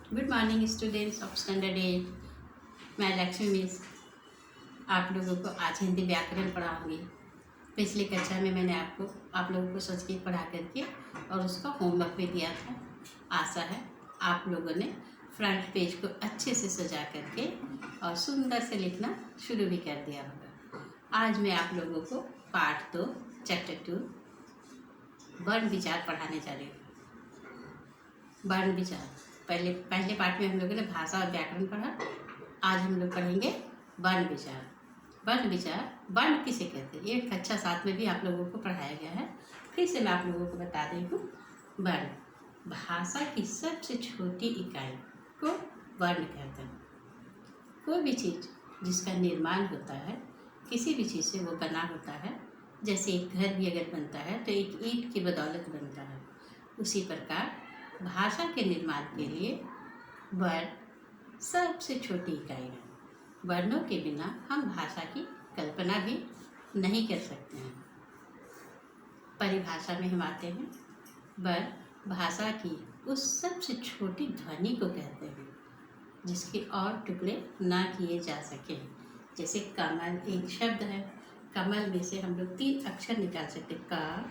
Good morning students of standard 8। मैं Lakshmi miss आप लोगों को आज हिंदी व्याकरण पढ़ाऊंगी। पिछली कक्षा में मैंने आप लोगों को संस्कृत पढ़ा करके और उसका होमवर्क भी दिया था। आशा है आप लोगों ने फ्रंट पेज को अच्छे से सजा करके और सुंदर से लिखना शुरू भी कर दिया होगा। आज मैं आप लोगों को पार्ट 2 चैप्टर 2 वर्ण विचार पढ़ाने जा रही हूँ। वर्ण विचार पहले पार्ट में हम लोगों ने भाषा और व्याकरण पढ़ा। आज हम लोग पढ़ेंगे वर्ण विचार। वर्ण विचार, वर्ण किसे कहते हैं, ये कक्षा 7 में भी आप लोगों को पढ़ाया गया है। फिर से मैं आप लोगों को बता रही हूँ। वर्ण भाषा की सबसे छोटी इकाई को वर्ण कहते हैं। कोई भी चीज़ जिसका निर्माण होता है, किसी भी चीज़ से वो बना होता है, जैसे एक घर भी अगर बनता है तो एक ईंट की बदौलत बनता है, उसी प्रकार भाषा के निर्माण के लिए वर्ण सबसे छोटी इकाई है। वर्णों के बिना हम भाषा की कल्पना भी नहीं कर सकते हैं। परिभाषा में हम आते हैं। वर्ण भाषा की उस सबसे छोटी ध्वनि को कहते हैं जिसके और टुकड़े ना किए जा सके। जैसे कमल एक शब्द है, कमल में से हम लोग 3 अक्षर निकाल सकते, क,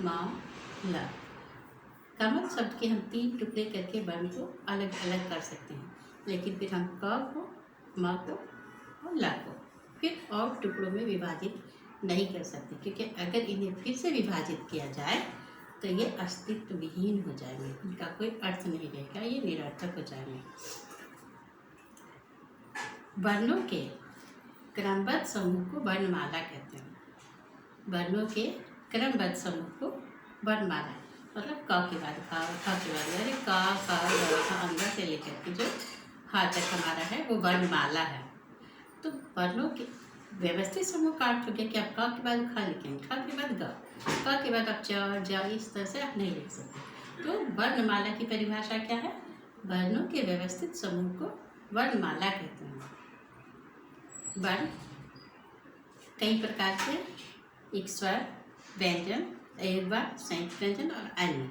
म, ल। कमल शब्द के हम 3 टुकड़े करके वर्ण को अलग अलग कर सकते हैं, लेकिन फिर हम क को, म को और ल को फिर और टुकड़ों में विभाजित नहीं कर सकते, क्योंकि अगर इन्हें फिर से विभाजित किया जाए तो ये अस्तित्व विहीन हो जाएंगे, इनका कोई अर्थ नहीं रहेगा, ये निरर्थक हो जाएंगे। वर्णों के क्रमबद्ध समूह को वर्णमाला कहते हैं। वर्णों के क्रमबद्ध समूह को वर्णमाला, मतलब क के बाद ख, ख के बाद यानी क, ख, अंदर से लेकर के जो हा तक हमारा है वो वर्णमाला है। तो वर्णों के व्यवस्थित समूह का अर्थ हो गया कि आप क के बाद ख लिखेंगे, ख के बाद ग, क के बाद आप च, ज, इस तरह से आप नहीं लिख सकते। तो वर्णमाला की परिभाषा क्या है? वर्णों के व्यवस्थित समूह को वर्णमाला कहते हैं। वर्ण कई प्रकार के, एक स्वर, व्यंजन, अयोगवाद, संयुक्त व्यंजन और अन्य।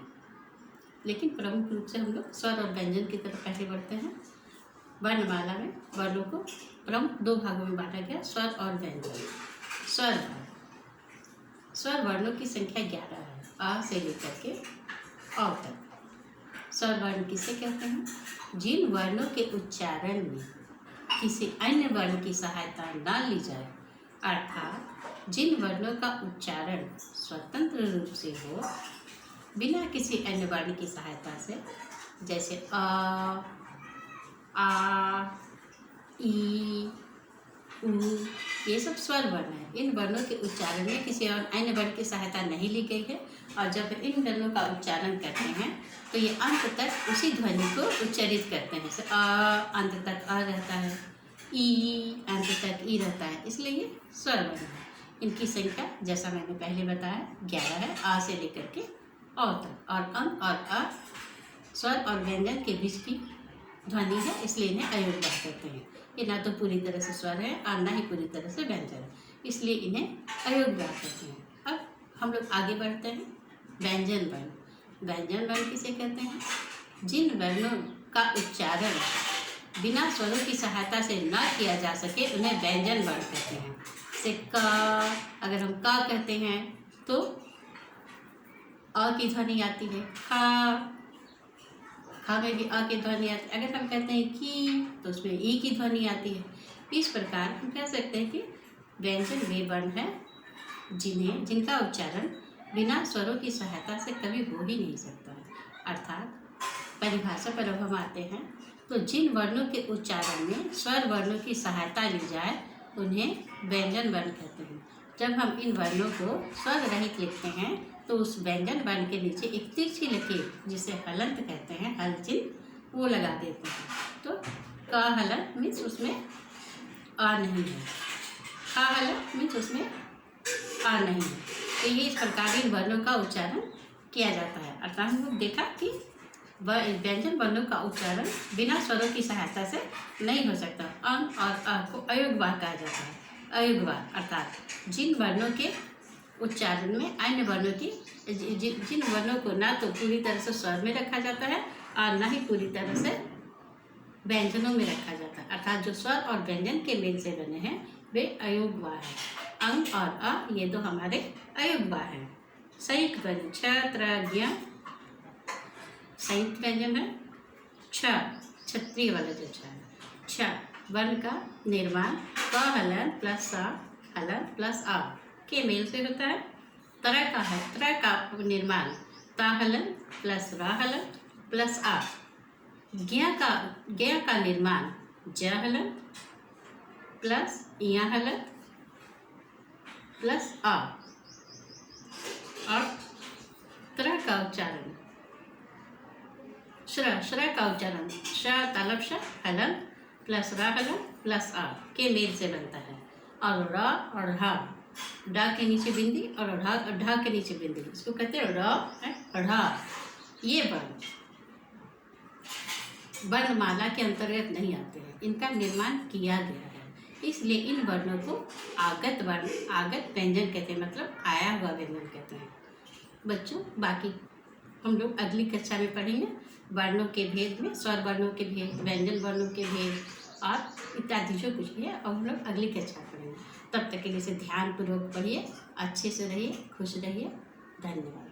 लेकिन प्रमुख रूप से हम लोग स्वर और व्यंजन की तरफ पहले बढ़ते हैं। वर्णमाला में वर्णों को प्रमुख 2 भागों में बांटा गया, स्वर और व्यंजन। स्वर वर्णों की संख्या 11 है, आ से लेकर के औ तक। स्वर वर्ण किसे कहते हैं? जिन वर्णों के उच्चारण में किसी अन्य वर्ण की सहायता न ली जाए, अर्थात जिन वर्णों का उच्चारण स्वतंत्र रूप से हो बिना किसी अन्य वर्ण की सहायता से, जैसे अ, आ, ई, उ, ये सब स्वर वर्ण है। इन वर्णों के उच्चारण में किसी और अन्य वर्ण की सहायता नहीं ली गई है, और जब इन वर्णों का उच्चारण करते हैं तो ये अंत तक उसी ध्वनि को उच्चारित करते हैं। जैसे अ अंत तक अ रहता है, ई अंत तक ई रहता है, इसलिए ये स्वर वर्ण है। इनकी संख्या जैसा मैंने पहले बताया 11 है, आ से लेकर के औ तक, और अं और अ स्वर और व्यंजन के बीच की ध्वनि है, इसलिए इन्हें अयोगवाद कहते हैं। ये ना तो पूरी तरह से स्वर है और ना ही पूरी तरह से व्यंजन है, इसलिए इन्हें अयोगवाद कहते हैं। अब हम लोग आगे बढ़ते हैं। व्यंजन वर्ण। व्यंजन वर्ण किसे कहते हैं? जिन वर्णों का उच्चारण बिना स्वरों की सहायता से न किया जा सके उन्हें व्यंजन वर्ण कहते हैं। जैसे क, अगर हम क कहते हैं तो अ की ध्वनि आती है, खा में भी अ की ध्वनि आती है। अगर हम कहते हैं की तो उसमें ई की ध्वनि आती है। इस प्रकार हम कह सकते हैं कि व्यंजन वे वर्ण हैं जिनका उच्चारण बिना स्वरों की सहायता से कभी हो ही नहीं सकता है। अर्थात परिभाषा पर अब हम आते हैं, तो जिन वर्णों के उच्चारण में स्वर वर्णों की सहायता ली जाए उन्हें व्यंजन वर्ण कहते हैं। जब हम इन वर्णों को स्वर रहित लिखते हैं तो उस व्यंजन वर्ण के नीचे एक तिरछी लकीर, जिसे हलंत कहते हैं, हल चिन्ह, वो लगा देते हैं। तो क हलंत मीन्स उसमें आ नहीं है, खा हलंत मीन्स उसमें आ नहीं है। तो ये इस प्रकार इन वर्णों का उच्चारण किया जाता है। अर्थात हम लोग देखा कि व्यंजन वर्णों का उच्चारण बिना स्वरों की सहायता से नहीं हो सकता। अं और अ को अयोगवाद कहा जाता है। अयोगवाद अर्थात जिन वर्णों के उच्चारण में अन्य वर्णों की जिन वर्णों को ना तो पूरी तरह से स्वर में रखा जाता है और ना ही पूरी तरह से व्यंजनों में रखा जाता है, अर्थात जो स्वर और व्यंजन के मेल से बने हैं वे अयोग्य है। अंग और अ ये दो हमारे अयोग्य हैं। संयुक्त व्यंजन छ त्र ज्ञ संयुक्त व्यंजन है। छ क्षत्रिय वाला जो छ है। छ वर्ण का निर्माण क हलन प्लस सा हलन प्लस आ के मेल से होता है। त्र का है, त्र का निर्माण ता हलन प्लस रा हलन प्लस आ। ज्ञ का निर्माण ज हलन प्लस इया हलन प्लस आ। और त्र का उच्चारण श्र का उच्चारण श तालब श हलन प्लस रा हलन प्लस आ के मेल से बनता है। और र और ढा, डा के नीचे बिंदी और ढा के नीचे बिंदी, इसको कहते हैं ढा। ये वर्णमाला के अंतर्गत नहीं आते हैं, इनका निर्माण किया गया है, इसलिए इन वर्णों को आगत व्यंजन कहते हैं, मतलब आया हुआ व्यंजन कहते हैं। बच्चों बाकी हम लोग अगली कक्षा में पढ़ेंगे वर्णों के भेद में, स्वर वर्णों के भेद, व्यंजन वर्णों के भेद और इत्यादि जो कुछ भी है, और हम लोग अगली कक्षा पढ़ेंगे। तब तक के लिए इसे ध्यानपूर्वक पढ़िए, अच्छे से रहिए, खुश रहिए। धन्यवाद।